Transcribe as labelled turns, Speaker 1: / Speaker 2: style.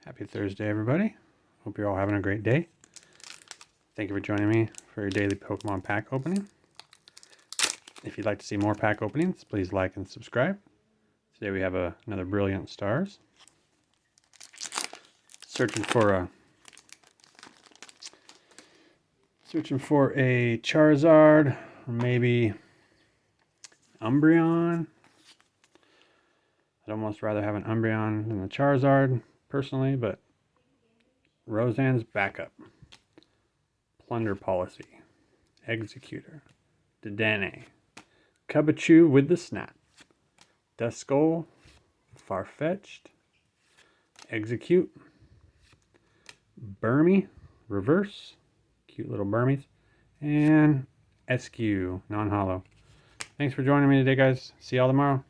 Speaker 1: Happy Thursday, everybody. Hope you're all having a great day. Thank you for joining me for your daily Pokemon pack opening. If you'd like to see more pack openings, please like and subscribe. Today we have another Brilliant Stars. Searching for a Charizard, or maybe Umbreon. I'd almost rather have an Umbreon than a Charizard, personally, but Roseanne's backup. Plunder Policy. Executor. Dedenne. Cubachu with the Snap. Duskull. Farfetch'd. Execute. Burmy. Reverse. Cute little Burmies. And SQ. Non-hollow. Thanks for joining me today, guys. See y'all tomorrow.